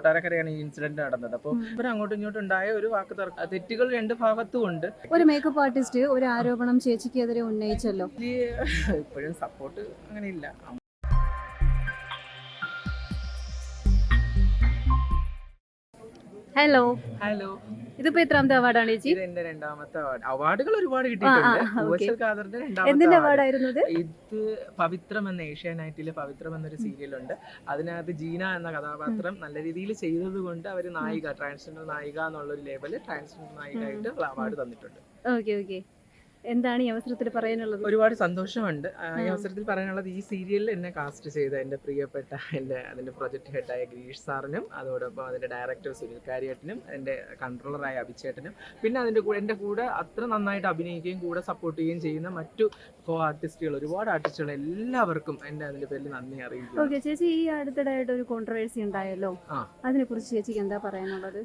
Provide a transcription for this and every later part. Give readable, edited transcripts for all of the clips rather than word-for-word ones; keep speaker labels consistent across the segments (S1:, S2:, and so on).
S1: കൊട്ടാരക്കരയാണ് ഈ ഇൻസിഡന്റ് നടന്നത്. അപ്പോൾ ഇവർ അങ്ങോട്ടും ഇങ്ങോട്ടും ഉണ്ടായ ഒരു വാക്ക് തെറ്റുകൾ രണ്ട് ഭാഗത്തും ഉണ്ട്.
S2: ഒരു മേക്കപ്പ് ആർട്ടിസ്റ്റ് ഒരു ആരോപണം ചേച്ചിക്കെതിരെ ഉന്നയിച്ചല്ലോ.
S1: ഇപ്പോഴും സപ്പോർട്ട് അങ്ങനെ ഇല്ല.
S2: ഹലോ
S1: ഹലോ,
S2: ഇതിപ്പോ എത്രാമത്തെ അവാർഡാണ് ചേച്ചി?
S1: ഇത് എന്റെ രണ്ടാമത്തെ അവാർഡ്. അവാർഡുകൾ ഒരുപാട് കിട്ടിയിട്ടുണ്ട്. ഖാദറിന്റെ രണ്ടാമത്തെ
S2: എന്തിന്റെ
S1: അവാർഡ്.
S2: അവാർഡായിരുന്നു ഇത്?
S1: ഇത് പവിത്രം എന്ന ഏഷ്യാനെറ്റിലെ പവിത്രം എന്നൊരു സീരിയലുണ്ട്. അതിനകത്ത് ജീന എന്ന കഥാപാത്രം നല്ല രീതിയിൽ ചെയ്തത് കൊണ്ട് അവർ നായിക, ട്രാൻസ്ജെൻഡർ നായിക എന്നുള്ളൊരു ലേബല് ട്രാൻസ്ജെൻഡർ നായികയായിട്ട് അവാർഡ് തന്നിട്ടുണ്ട്.
S2: Okay okay. എന്താണ് ഈ അവസരത്തിൽ പറയാനുള്ളത്?
S1: ഒരുപാട് സന്തോഷമുണ്ട്. ഈ അവസരത്തിൽ പറയാനുള്ളത്, ഈ സീരിയലിൽ എന്നെ കാസ്റ്റ് ചെയ്ത എൻ്റെ പ്രിയപ്പെട്ട അതിൻ്റെ പ്രൊജക്ട് ഹെഡായ ഗിരീഷ് സാറിനും, അതോടൊപ്പം അതിൻ്റെ ഡയറക്ടർ സുനിൽ കാര്യേട്ടനും, എൻ്റെ കൺട്രോളറായ അഭിചേട്ടനും, പിന്നെ എൻ്റെ കൂടെ അത്ര നന്നായിട്ട് അഭിനയിക്കുകയും കൂടെ സപ്പോർട്ട് ചെയ്യുകയും ചെയ്യുന്ന മറ്റു ആർട്ടിസ്റ്റുകൾ, ഒരുപാട് ആർട്ടിസ്റ്റുകൾ, എല്ലാവർക്കും അതിൻ്റെ പേരിൽ നന്ദി അറിയിക്കുന്നു.
S2: ഓക്കെ ചേച്ചി, ഈ അടുത്തിടെയായിട്ട് ഒരു കോൺട്രവേഴ്സി ഉണ്ടായല്ലോ, അതിനെ കുറിച്ച് ചേച്ചിക്ക് എന്താ പറയാനുള്ളത്?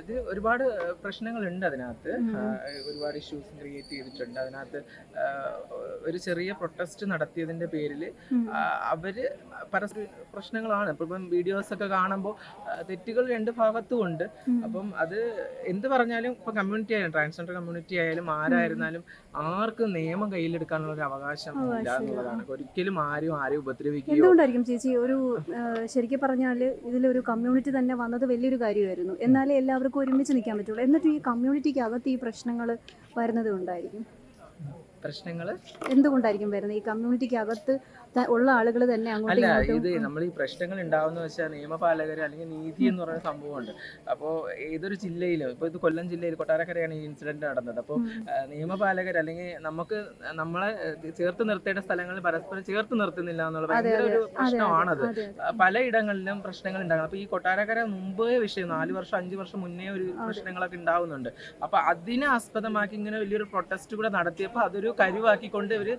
S1: അത് ഒരുപാട് പ്രശ്നങ്ങളുണ്ട് അതിനകത്ത്. ഒരുപാട് ഇഷ്യൂസ് ക്രിയേറ്റ് ചെയ്തിട്ടുണ്ട്. അതിനകത്ത് ഒരു ചെറിയ പ്രൊട്ടസ്റ്റ് നടത്തിയതിന്റെ പേരിൽ അവര് പരസ്പര പ്രശ്നങ്ങളാണ്. ഇപ്പം വീഡിയോസ് ഒക്കെ കാണുമ്പോൾ തെറ്റുകൾ രണ്ട് ഭാഗത്തും ഉണ്ട്. അപ്പം അത് എന്ത് പറഞ്ഞാലും ഇപ്പൊ കമ്മ്യൂണിറ്റി ആയാലും ട്രാൻസ്ജെൻഡർ കമ്മ്യൂണിറ്റി ആയാലും ആരായിരുന്നാലും ആർക്കും നിയമം കയ്യിലെടുക്കാനുള്ള ഒരു അവകാശം ഇല്ല എന്നുള്ളതാണ്. ഒരിക്കലും ആരും ഉപദ്രവിക്കുകയോ.
S2: എന്തുകൊണ്ടായിരിക്കും ചേച്ചി ഒരു ശരിക്കും പറഞ്ഞാല് ഇതിലൊരു കമ്മ്യൂണിറ്റി തന്നെ വന്നത് വലിയൊരു കാര്യമായിരുന്നു. എന്നാലേ എല്ലാവർക്കും ഒരുമിച്ച് നിൽക്കാൻ പറ്റുള്ളൂ. എന്നിട്ട് ഈ കമ്മ്യൂണിറ്റിക്ക് അകത്ത് ഈ പ്രശ്നങ്ങൾ വരുന്നത് ഉണ്ടായിരിക്കും.
S1: പ്രശ്നങ്ങൾ
S2: എന്തുകൊണ്ടായിരിക്കും വരുന്നത്? ഈ കമ്മ്യൂണിറ്റിക്ക് അകത്ത് ഉള്ള ആളുകൾ തന്നെ
S1: അല്ല, ഇത് നമ്മൾ ഈ പ്രശ്നങ്ങൾ ഉണ്ടാവുന്ന വെച്ചാൽ നിയമപാലകർ അല്ലെങ്കിൽ നീതി എന്ന് പറയുന്ന സംഭവമുണ്ട്. അപ്പോൾ ഏതൊരു ജില്ലയിലും, ഇപ്പോൾ ഇത് കൊല്ലം ജില്ലയിൽ കൊട്ടാരക്കരയാണ് ഈ ഇൻസിഡന്റ് നടന്നത്. അപ്പോൾ നിയമപാലകർ അല്ലെങ്കിൽ നമ്മളെ ചേർത്ത് നിർത്തേണ്ട സ്ഥലങ്ങളിൽ പരസ്പരം ചേർത്ത് നിർത്തുന്നില്ല എന്നുള്ള ഭയങ്കര ഒരു പ്രശ്നമാണത്. പലയിടങ്ങളിലും പ്രശ്നങ്ങൾ ഉണ്ടാകും. അപ്പോൾ ഈ കൊട്ടാരക്കര മുമ്പേ വിഷയം 4 വർഷം 5 വർഷം മുന്നേ ഒരു പ്രശ്നങ്ങളൊക്കെ ഉണ്ടാവുന്നുണ്ട്. അപ്പോൾ അതിനെ ആസ്പദമാക്കി ഇങ്ങനെ വലിയൊരു പ്രൊട്ടസ്റ്റ് കൂടെ നടത്തിയപ്പോൾ അതൊരു കരുവാക്കിക്കൊണ്ട് ഇവർ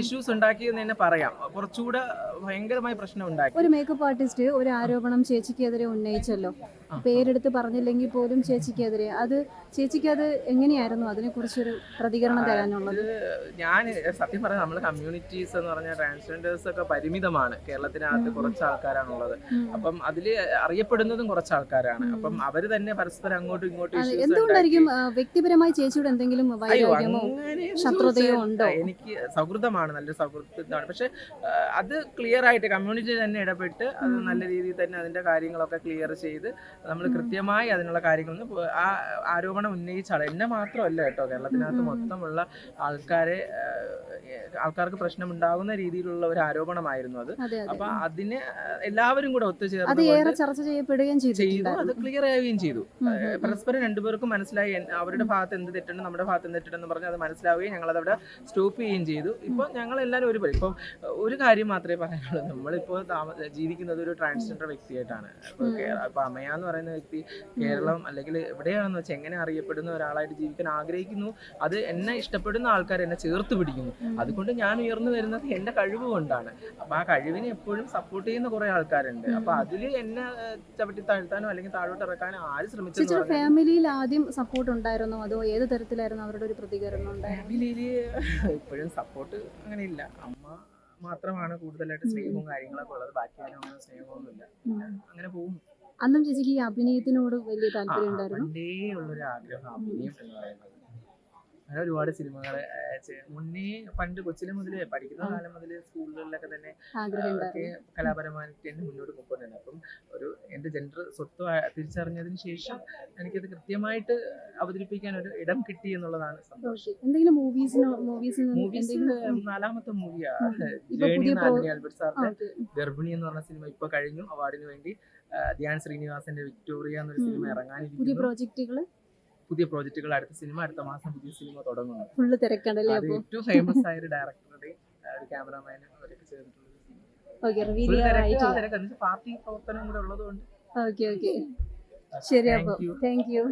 S1: ഇഷ്യൂസ് ഉണ്ടാക്കിയെന്ന് തന്നെ പറയാം. കുറച്ചുകൂടെ ഭയങ്കരമായ പ്രശ്നം ഉണ്ടാക്കി.
S2: ഒരു മേക്കപ്പ് ആർട്ടിസ്റ്റ് ഒരു ആരോപണം ചേച്ചിക്കെതിരെ ഉന്നയിച്ചല്ലോ, പേരെടുത്ത് പറഞ്ഞില്ലെങ്കിൽ പോലും ചേച്ചിക്കെതിരെ. ചേച്ചിക്ക് അത് എങ്ങനെയായിരുന്നു? അതിനെ കുറിച്ചൊരു പ്രതികരണം തരാനുള്ളത്?
S1: ഞാൻ സത്യം പറഞ്ഞാൽ നമ്മൾ കമ്മ്യൂണിറ്റീസ് എന്ന് പറഞ്ഞാൽ ട്രാൻസ്ജെൻഡേഴ്സ് ഒക്കെ പരിമിതമാണ്. കേരളത്തിനകത്ത് കുറച്ച് ആൾക്കാരാണുള്ളത്. അപ്പം അതിൽ അറിയപ്പെടുന്നതും കുറച്ച് ആൾക്കാരാണ്. അപ്പം അവര് തന്നെ പരസ്പരം അങ്ങോട്ടും ഇങ്ങോട്ടും
S2: എന്തുകൊണ്ടായിരിക്കും? വ്യക്തിപരമായി ചേച്ചിയുടെ എന്തെങ്കിലും വൈരാഗ്യമോ ശത്രുതയോ ഉണ്ടോ?
S1: എനിക്ക് സൗഹൃദമാണ്, നല്ല സൗഹൃദമാണ്. പക്ഷെ അത് ക്ലിയർ ആയിട്ട് കമ്മ്യൂണിറ്റി തന്നെ ഇടപെട്ട് അത് നല്ല രീതിയിൽ തന്നെ അതിന്റെ കാര്യങ്ങളൊക്കെ ക്ലിയർ ചെയ്ത് നമ്മൾ കൃത്യമായി അതിനുള്ള കാര്യങ്ങളൊന്നും ആ ആരോപണം ഉന്നയിച്ച ആൾ എന്നെ മാത്രമല്ല കേട്ടോ, കേരളത്തിനകത്ത് മൊത്തമുള്ള ആൾക്കാർക്ക് പ്രശ്നം ഉണ്ടാകുന്ന രീതിയിലുള്ള ഒരു ആരോപണമായിരുന്നു അത്. അപ്പൊ അതിന് എല്ലാവരും കൂടെ ഒത്തുചേർന്ന്
S2: ചർച്ച ചെയ്യപ്പെടുകയും ചെയ്തു,
S1: അത് ക്ലിയർ ആവുകയും ചെയ്തു. പരസ്പരം രണ്ടുപേർക്കും മനസ്സിലായി അവരുടെ ഭാഗത്ത് എന്ത് തെറ്റുണ്ട് നമ്മുടെ ഭാഗത്ത് എന്ത് തെറ്റുണ്ടെന്ന് പറഞ്ഞ് അത് മനസ്സിലാവുകയും ഞങ്ങളത് അവിടെ സ്റ്റോപ്പ് ചെയ്യുകയും ചെയ്തു. ഇപ്പൊ ഞങ്ങൾ എല്ലാവരും ഒരുപോലെ. ഇപ്പൊ ഒരു കാര്യം മാത്രമേ പറയാനുള്ളൂ, നമ്മളിപ്പോൾ ജീവിക്കുന്നത് ഒരു ട്രാൻസ്ജെൻഡർ വ്യക്തിയായിട്ടാണ്. ഇപ്പൊ അമയ എന്ന് പറയുന്ന വ്യക്തി കേരളം അല്ലെങ്കിൽ എവിടെയാണെന്ന് വെച്ചാൽ എങ്ങനെ അറിയപ്പെടുന്ന ഒരാളായിട്ട് ജീവിക്കാൻ ആഗ്രഹിക്കുന്നു. അത് എന്നെ ഇഷ്ടപ്പെടുന്ന ആൾക്കാർ എന്നെ ചേർത്ത് പിടിക്കുന്നു. അതുകൊണ്ട് ഞാൻ ഉയർന്നു വരുന്നത് എന്റെ കഴിവ് കൊണ്ടാണ്. അപ്പൊ ആ കഴിവിനെ എപ്പോഴും സപ്പോർട്ട് ചെയ്യുന്ന കുറെ ആൾക്കാരുണ്ട്. അപ്പൊ അതിൽ എന്നെ ചവിട്ടി താഴ്ത്താനോ അല്ലെങ്കിൽ താഴോട്ട് ഇറക്കാനോ ആര് ശ്രമിച്ചു?
S2: ഫാമിലിയിൽ ആദ്യം സപ്പോർട്ട് ഉണ്ടായിരുന്നോ, അതോ ഏത് തരത്തിലായിരുന്നു അവരുടെ ഒരു പ്രതികരണം?
S1: ഫാമിലിയില് ഇപ്പോഴും സപ്പോർട്ട് അങ്ങനെ ഇല്ല. അമ്മ മാത്രമാണ് കൂടുതലായിട്ട് സ്നേഹവും കാര്യങ്ങളൊക്കെ ഉള്ളത്. ബാക്കി അങ്ങനെ സ്നേഹമൊന്നുമില്ല. അങ്ങനെ പോകുന്നു.
S2: അന്നും ചേച്ചിക്ക് ഈ അഭിനയത്തിനോട് വലിയ താല്പര്യം ഉണ്ടായിരുന്നു?
S1: പണ്ടേ ഉള്ളൊരു ആഗ്രഹം അഭിനയം എന്ന് പറയുന്നത്. അങ്ങനെ ഒരുപാട് സിനിമകൾ മുന്നേ പണ്ട് കൊച്ചിലെ മുതലേ പഠിക്കുന്ന കാലം മുതൽ സ്കൂളുകളിലൊക്കെ തന്നെ കലാപരമായിട്ട് എന്നെ മുന്നോട്ട് കൊണ്ടുപോകുന്നുണ്ട്. അപ്പം എൻ്റെ ജെൻഡർ സ്വത്ത് തിരിച്ചറിഞ്ഞതിന് ശേഷം എനിക്കത് കൃത്യമായിട്ട് അവതരിപ്പിക്കാൻ ഒരു ഇടം കിട്ടി എന്നുള്ളതാണ് സന്തോഷം.
S2: എന്തെങ്കിലും
S1: മൂവീസ് 4ാമത്തെ മൂവിയാണ് ആൽബർട്ട് സാറിന്റെ ഗർഭിണി എന്ന് പറഞ്ഞ സിനിമ ഇപ്പൊ കഴിഞ്ഞു അവാർഡിന് വേണ്ടി. ധ്യാൻ ശ്രീനിവാസന്റെ വിക്ടോറിയ എന്നൊരു സിനിമ ഇറങ്ങാനിരിക്കുന്നു. പുതിയ പ്രോജക്റ്റുകൾ, അടുത്ത സിനിമ അടുത്ത മാസം പുതിയ സിനിമ തുടങ്ങുന്നു.
S2: ഫുള്ള് തിരക്കണ്ടല്ലേ?
S1: ഏറ്റവും ഫേമസ് ആയ ഒരു ഡയറക്ടറുടെയും ഒരു ക്യാമറമാനും അവരൊക്കെ ചേർന്നിട്ടുള്ള പാർട്ടി പ്രവർത്തനം കൂടെ ഉള്ളതുകൊണ്ട്.
S2: ശരി, അപ്പോൾ താങ്ക് യു.